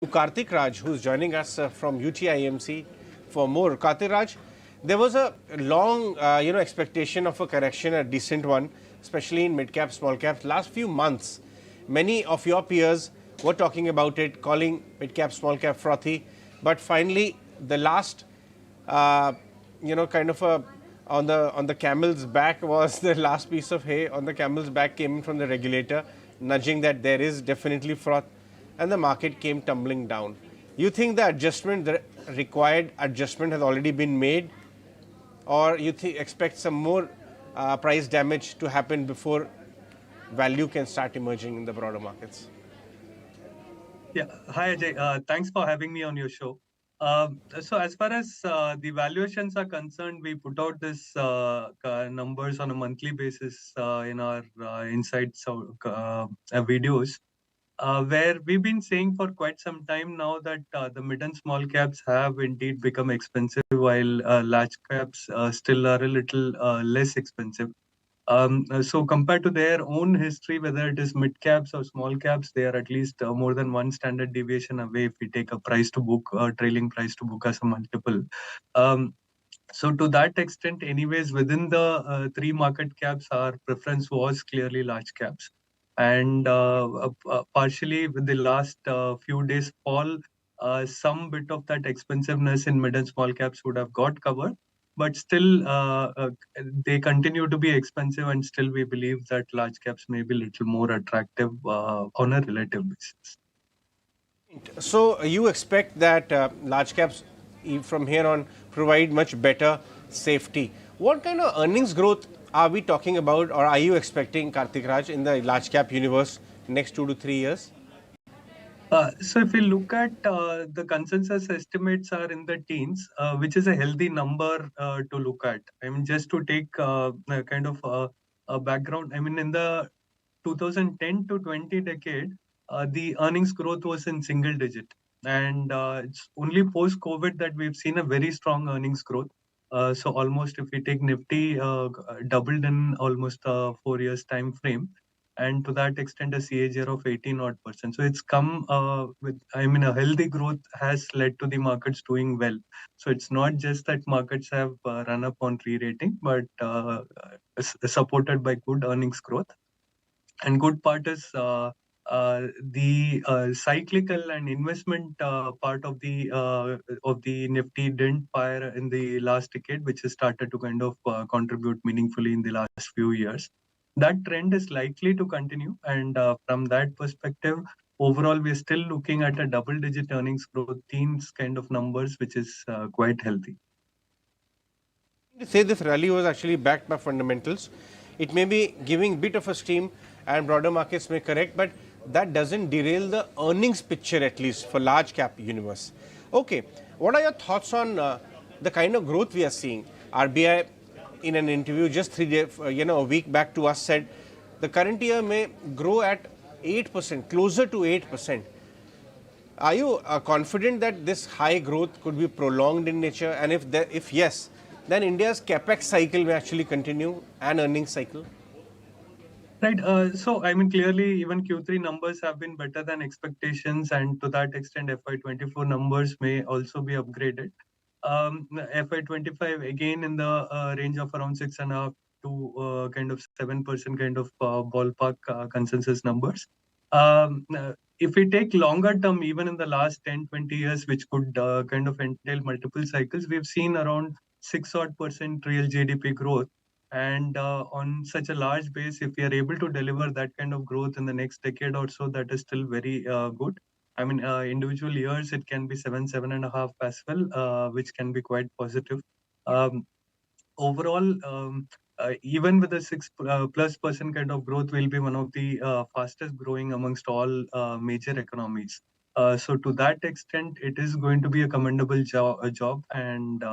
Karthikraj, who's joining us from UTI AMC for more. Karthikraj, there was a long, expectation of a correction, a decent one, especially in mid-cap, small-caps. Last few months, many of your peers were talking about it, calling mid-cap, small-cap frothy. But finally, the last, kind of a on the camel's back was the last piece of hay on the camel's back came in from the regulator, nudging that there is definitely froth, and the market came tumbling down. You think the adjustment, the required adjustment, has already been made, or you expect some more price damage to happen before value can start emerging in the broader markets? Yeah. Hi, Ajay. Thanks for having me on your show. So as far as the valuations are concerned, we put out this numbers on a monthly basis in our insights videos, where we've been saying for quite some time now that the mid and small caps have indeed become expensive, while large caps still are a little less expensive. So compared to their own history, whether it is mid caps or small caps, they are at least more than one standard deviation away if we take a price to book, trailing price to book as a multiple. So to that extent, anyways, within the three market caps, our preference was clearly large caps. And partially with the last few days fall, some bit of that expensiveness in mid and small caps would have got covered. But still, they continue to be expensive, and still we believe that large caps may be a little more attractive on a relative basis. So you expect that large caps from here on provide much better safety. What kind of earnings growth are we talking about, or are you expecting, Karthikraj, in the large cap universe next 2 to 3 years? So if we look at the consensus estimates are in the teens, which is a healthy number to look at. I mean, just to take kind of a background, I mean, in the 2010 to 20 decade, the earnings growth was in single digit. And it's only post-COVID that we've seen a very strong earnings growth. So almost if we take Nifty doubled in almost 4 years time frame, and to that extent a CAGR of 18 odd percent. So it's come with, I mean, a healthy growth has led to the markets doing well. So it's not just that markets have run up on re-rating, but supported by good earnings growth. And good part is the cyclical and investment part of the Nifty didn't fire in the last decade, which has started to kind of contribute meaningfully in the last few years. That trend is likely to continue, and from that perspective, overall we're still looking at a double-digit earnings growth, teens kind of numbers, which is quite healthy. To say this rally was actually backed by fundamentals. It may be giving a bit of a steam and broader markets may correct, but that doesn't derail the earnings picture, at least for large cap universe. Okay, what are your thoughts on the kind of growth we are seeing? RBI in an interview just a week back to us said the current year may grow at 8%, closer to 8%. Are you confident that this high growth could be prolonged in nature? And if yes, then India's capex cycle may actually continue and earnings cycle? Right. So, I mean, clearly, even Q3 numbers have been better than expectations, and to that extent, FY24 numbers may also be upgraded. FY25 again in the range of around 6.5 to kind of 7% kind of ballpark consensus numbers. If we take longer term, even in the last 10-20 years, which could kind of entail multiple cycles, we've seen around 6 odd percent real GDP growth. And on such a large base, if we are able to deliver that kind of growth in the next decade or so, that is still very good. I mean, individual years, it can be 7.5 as well, which can be quite positive. Overall, even with a 6+% kind of growth, will be one of the fastest growing amongst all major economies. So to that extent, it is going to be a commendable job, and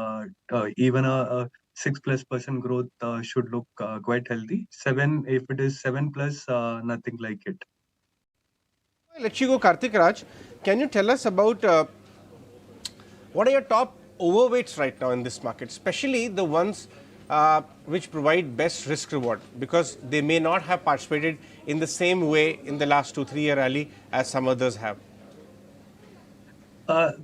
even a 6+% growth should look quite healthy. If it is 7+, nothing like it. I'll let you go, Karthikraj. Can you tell us about what are your top overweights right now in this market, especially the ones which provide best risk reward, because they may not have participated in the same way in the last 2-3 year rally as some others have? One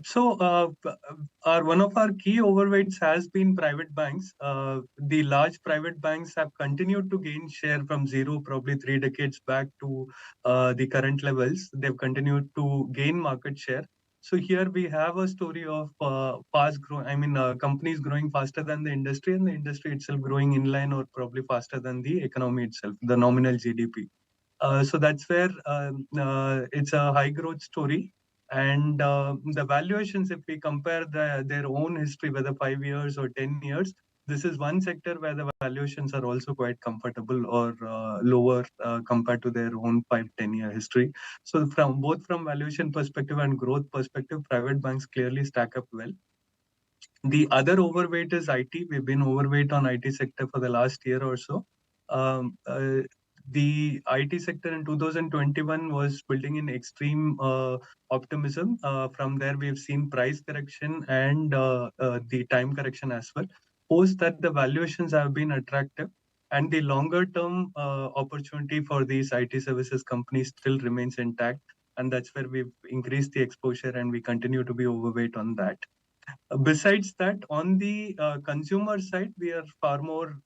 of our key overweights has been private banks. The large private banks have continued to gain share from zero, probably 3 decades back to the current levels. They've continued to gain market share. So here we have a story of companies growing faster than the industry, and the industry itself growing in line or probably faster than the economy itself, the nominal GDP. So that's where it's a high growth story. And the valuations, if we compare their own history, whether 5 years or 10 years, this is one sector where the valuations are also quite comfortable or lower compared to their own 5-10 year history. So from both from valuation perspective and growth perspective, private banks clearly stack up well. The other overweight is IT. We've been overweight on IT sector for the last year or so. The IT sector in 2021 was building in extreme optimism. From there, we've seen price correction and the time correction as well. Post that, the valuations have been attractive, and the longer term opportunity for these IT services companies still remains intact. And that's where we've increased the exposure, and we continue to be overweight on that. Besides that, on the consumer side, we are far more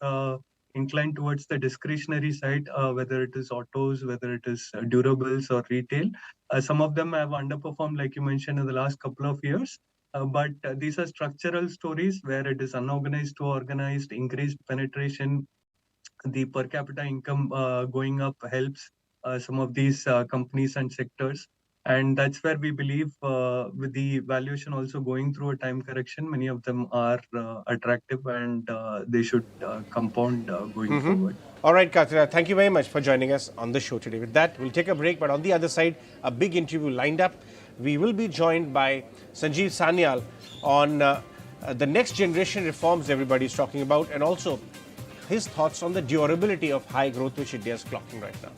inclined towards the discretionary side, whether it is autos, whether it is durables or retail. Some of them have underperformed, like you mentioned, in the last couple of years. But these are structural stories where it is unorganized to organized, increased penetration, the per capita income going up helps some of these companies and sectors. And that's where we believe with the valuation also going through a time correction, many of them are attractive, and they should compound going forward. All right, Karthikraj, thank you very much for joining us on the show today. With that, we'll take a break, but on the other side, a big interview lined up. We will be joined by Sanjeev Sanyal on the next generation reforms everybody's talking about, and also his thoughts on the durability of high growth which India is clocking right now.